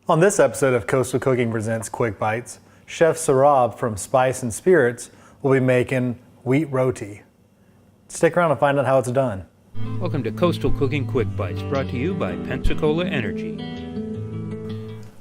On this episode of Coastal Cooking Presents Quick Bites, Chef Saurabh from Spice and Spirits will be making wheat roti. Stick around and find out how it's done. Welcome to Coastal Cooking Quick Bites, brought to you by Pensacola Energy.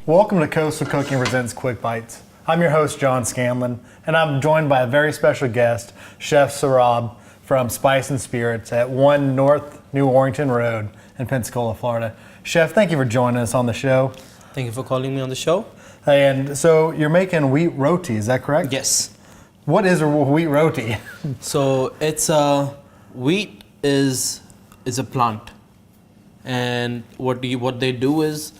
Welcome to Coastal Cooking Presents Quick Bites. I'm your host, John Scanlon, and I'm joined by a very special guest, Chef Saurabh from Spice and Spirits at 1 North New Orrington Road in Pensacola, Florida. Chef, thank you for joining us on the show. Thank you for calling me on the show. And so you're making wheat roti, is that correct? Yes. What is a wheat roti? So it's wheat is a plant, and what they do is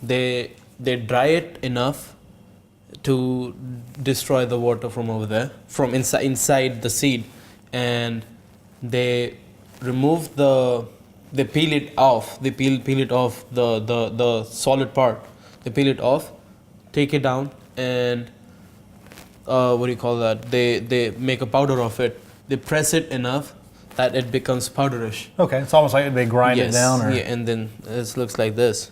they dry it enough to destroy the water from over there, from inside the seed, and they remove they peel it off. They peel it off the solid part. They peel it off, take it down, and They make a powder of it. They press it enough that it becomes powderish. Okay, it's almost like they grind it down. Or... Yeah, and then it looks like this.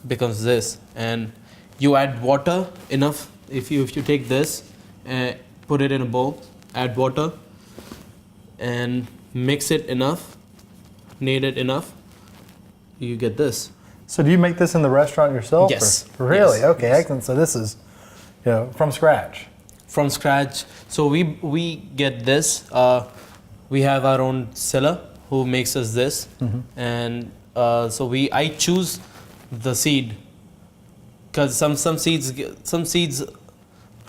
Becomes this, and you add water enough. If you take this and put it in a bowl, add water, and mix it enough, knead it enough, you get this. So do you make this in the restaurant yourself? Yes. Or? Really? Yes. Okay, Yes. excellent. So this is, from scratch. From scratch. So we get this. We have our own seller who makes us this, and so I choose the seed, because some seeds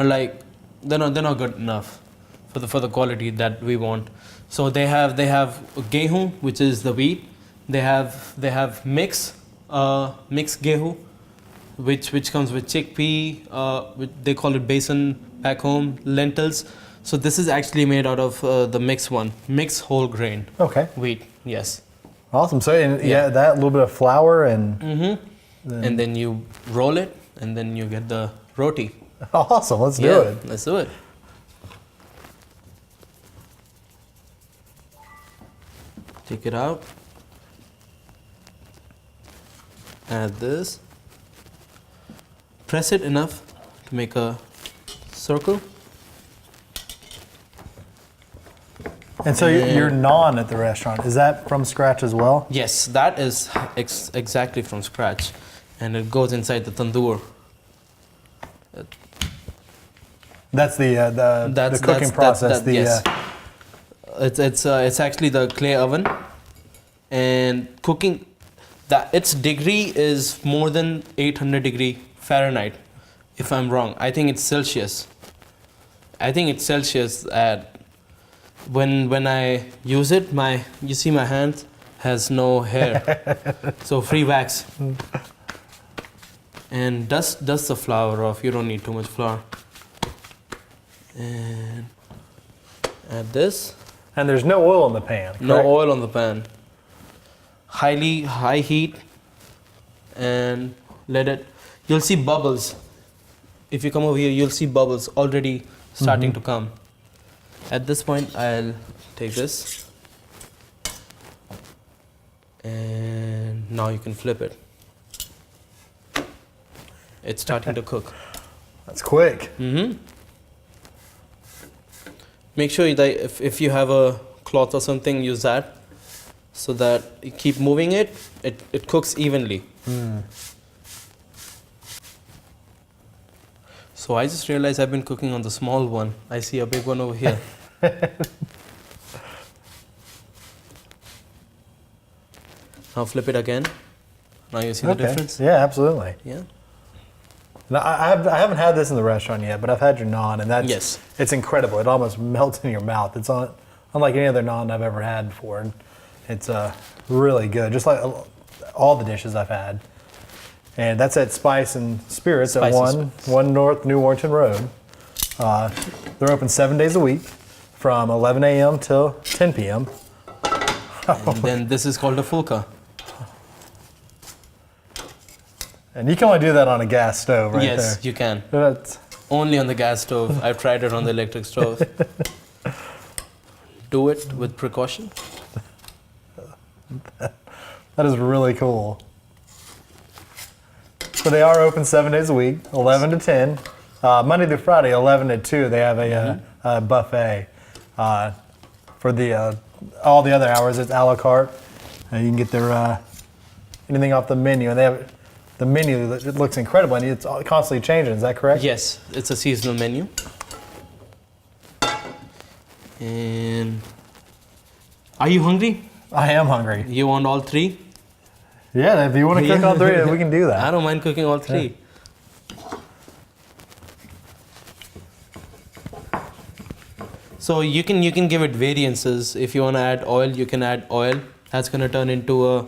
are like they're not good enough for the quality that we want. So they have gehu, which is the wheat. They have mix gehu, which comes with chickpea. Which they call it besan back home, lentils. So this is actually made out of the mixed whole grain. Okay. Wheat, yes. Awesome. So that little bit of flour and. And then you roll it, and then you get the roti. Awesome. Let's do it. Let's do it. Take it out. Add this. Press it enough to make a circle. And so your naan at the restaurant, is that from scratch as well? Yes, that is exactly from scratch, and it goes inside the tandoor. That's the cooking process. Yes. It's actually the clay oven, and cooking. Its degree is more than 800 degree Fahrenheit. If I'm wrong, I think it's Celsius. At when I use it, you see my hand has no hair, so free wax. And dust the flour off. You don't need too much flour. And add this. And there's no oil in the pan. Correct? No oil on the pan. High heat, and let it. You'll see bubbles. If you come over here, you'll see bubbles already starting to come. At this point, I'll take this, and now you can flip it. It's starting to cook. That's quick. Make sure that if you have a cloth or something, use that, so that you keep moving it cooks evenly. So I just realized I've been cooking on the small one. I see a big one over here. Now flip it again. Now you see the difference? Yeah, absolutely. Yeah. Now, I haven't had this in the restaurant yet, but I've had your naan, and it's incredible. It almost melts in your mouth. It's unlike any other naan I've ever had before. And it's really good, just like all the dishes I've had. And that's at Spice and Spirits at 1 North New Orrington Road. They're open 7 days a week from 11 a.m. till 10 p.m. And then this is called a fulka. And you can only do that on a gas stove, right there. Yes, you can. That's... Only on the gas stove. I've tried it on the electric stove. Do it with precaution. That is really cool. but they are open 7 days a week, 11 to 10. Monday through Friday, 11 to 2. They have a buffet. For the all the other hours, it's a la carte. You can get their anything off the menu, and they have the menu. It looks incredible, and it's constantly changing. Is that correct? Yes, it's a seasonal menu. And are you hungry? I am hungry. You want all three? Yeah, if you want to cook all three, we can do that. I don't mind cooking all three. So you can give it variances. If you want to add oil, you can add oil. That's going to turn into a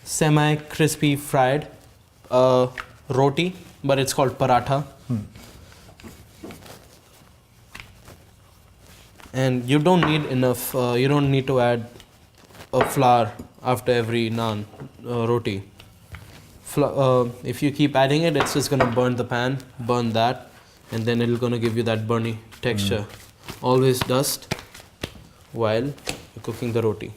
semi-crispy fried roti, but it's called paratha. And you don't need enough. You don't need to add a flour after every naan roti. If you keep adding it, it's just going to burn the pan, burn that, and then it's going to give you that burny texture. Always dust while you're cooking the roti.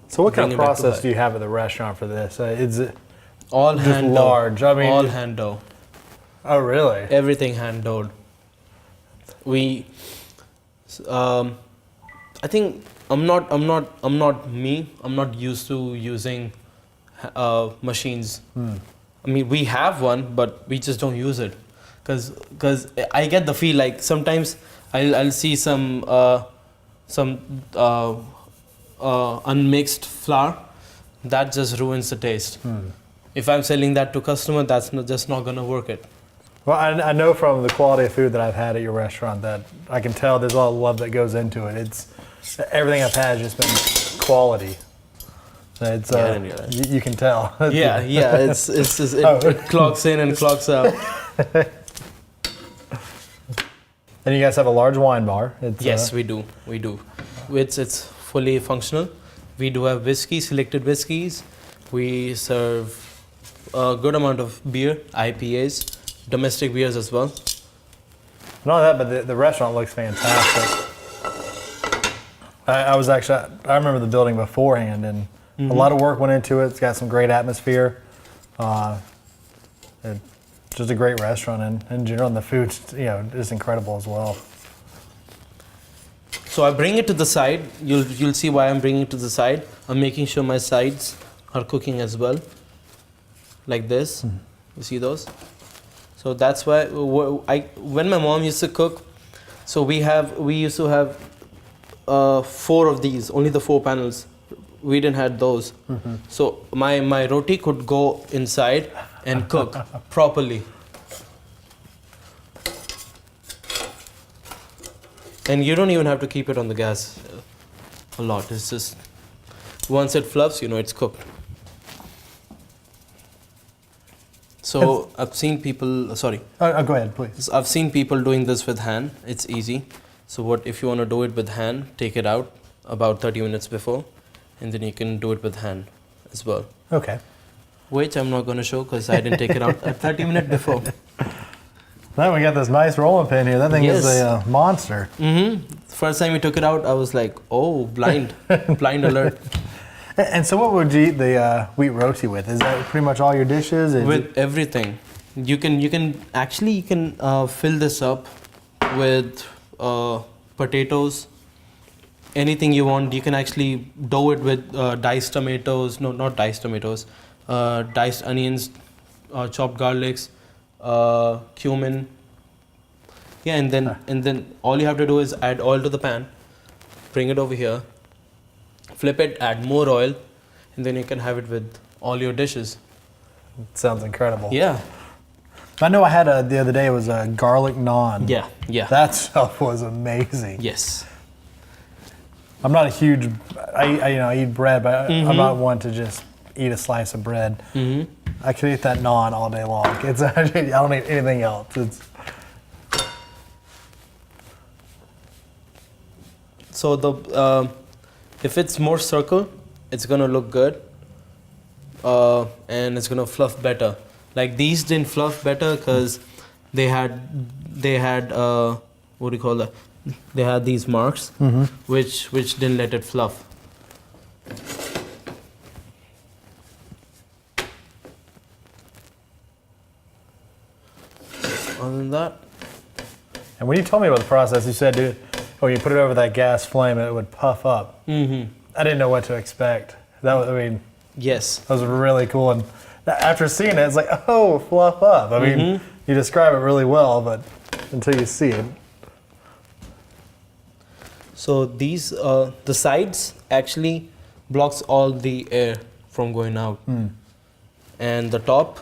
So what kind of process do you have at the restaurant for this? Is it all just hand large? dough. I mean, all hand dough. Oh, really? Everything hand doughed. I think I'm not used to using machines. I mean, we have one, but we just don't use it. Because I get the feel like sometimes I'll see some unmixed flour that just ruins the taste. If I'm selling that to customer, that's just not gonna work it. Well, I know from the quality of food that I've had at your restaurant that I can tell there's a lot of love that goes into it. It's everything I've had has just been quality. It's you can tell. Yeah, it clocks in and clocks out. And you guys have a large wine bar. Yes, we do. It's fully functional. We do have whiskey, selected whiskeys. We serve a good amount of beer, IPAs, domestic beers as well. Not that, but the restaurant looks fantastic. I remember the building beforehand, and a lot of work went into it. It's got some great atmosphere. Just a great restaurant, and in general, and the food's just incredible as well. So I bring it to the side. You'll see why I'm bringing it to the side. I'm making sure my sides are cooking as well, like this. You see those? So that's why when my mom used to cook, so we used to have 4 of these, only the 4 panels. We didn't have those. So my roti could go inside and cook properly. And you don't even have to keep it on the gas a lot. It's just once it fluffs, it's cooked. So I've seen people. Sorry. Go ahead, please. I've seen people doing this with hand. It's easy. So if you want to do it with hand, take it out about 30 minutes before, and then you can do it with hand as well. Okay. Which I'm not going to show because I didn't take it out at 30 minutes before. Now we got this nice rolling pin here. That thing is a monster. First time we took it out, I was like, oh, blind alert. And so what would you eat the wheat roti with? Is that pretty much all your dishes? With everything. You can fill this up with potatoes, anything you want. You can actually dough it with diced tomatoes. No, not diced tomatoes. Diced onions, chopped garlics, cumin. Yeah, and then all you have to do is add oil to the pan, bring it over here, flip it, add more oil, and then you can have it with all your dishes. It sounds incredible. Yeah. I know I had the other day, it was a garlic naan. Yeah. That stuff was amazing. Yes. I'm not a huge, I eat bread, but I'm not one to just eat a slice of bread. I could eat that naan all day long. I don't eat anything else. So if it's more circle, it's gonna look good, and it's gonna fluff better. Like these didn't fluff better because they had what do you call that? They had these marks, which didn't let it fluff. other than that, And when you told me about the process, you said, dude, when you put it over that gas flame, it would puff up. Mm-hmm. I didn't know what to expect. That was, I mean, yes. that was really cool. And after seeing it, it's like, oh, fluff up. I mean, you describe it really well, but until you see it. So these, the sides actually blocks all the air from going out. And the top,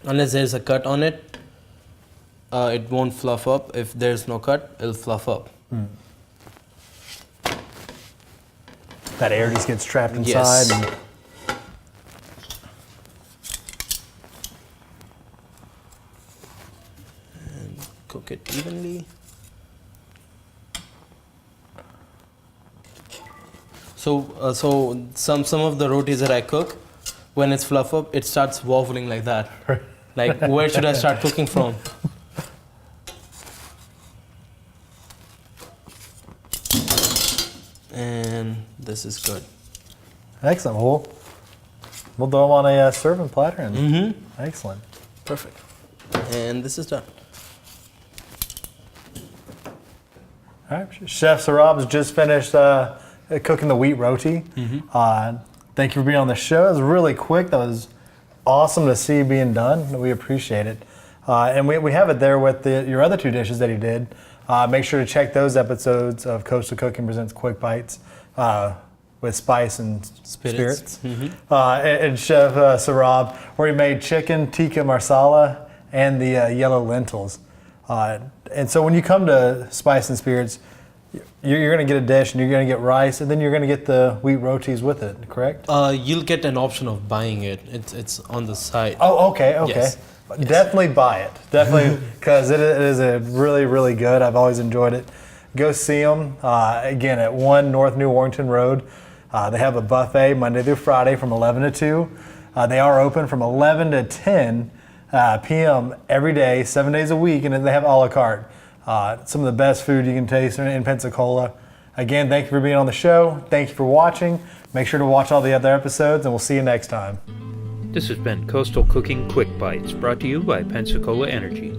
unless there's a cut on it, it won't fluff up. If there's no cut, it'll fluff up. That air just gets trapped inside. Yes. And Cook it evenly. So some of the rotis that I cook, when it's fluff up, it starts wobbling like that. Like, where should I start cooking from? And this is good. excellent. We'll throw them on a serving platter. And Excellent. Perfect. And this is done. All right, Chef Sarab's just finished cooking the wheat roti. Thank you for being on the show. It was really quick. That was awesome to see being done. We appreciate it. And we have it there with your other two dishes that he did. Make sure to check those episodes of Coastal Cooking Presents Quick Bites with spice and spirits. And Chef Sarab, where he made chicken tikka marsala and the yellow lentils. And so when you come to Spice and Spirits, you're going to get a dish and you're going to get rice and then you're going to get the wheat rotis with it, correct? You'll get an option of buying it. It's on the side. Oh, okay. Yes. Definitely buy it. Definitely, because it is a really, really good. I've always enjoyed it. Go see them, again, at 1 North New Warrington Road. They have a buffet Monday through Friday from 11 to 2. They are open from 11 to 10 p.m. every day, 7 days a week, and then they have a la carte. Some of the best food you can taste in Pensacola. Again, thank you for being on the show. Thank you for watching. Make sure to watch all the other episodes, and we'll see you next time. This has been Coastal Cooking Quick Bites, brought to you by Pensacola Energy.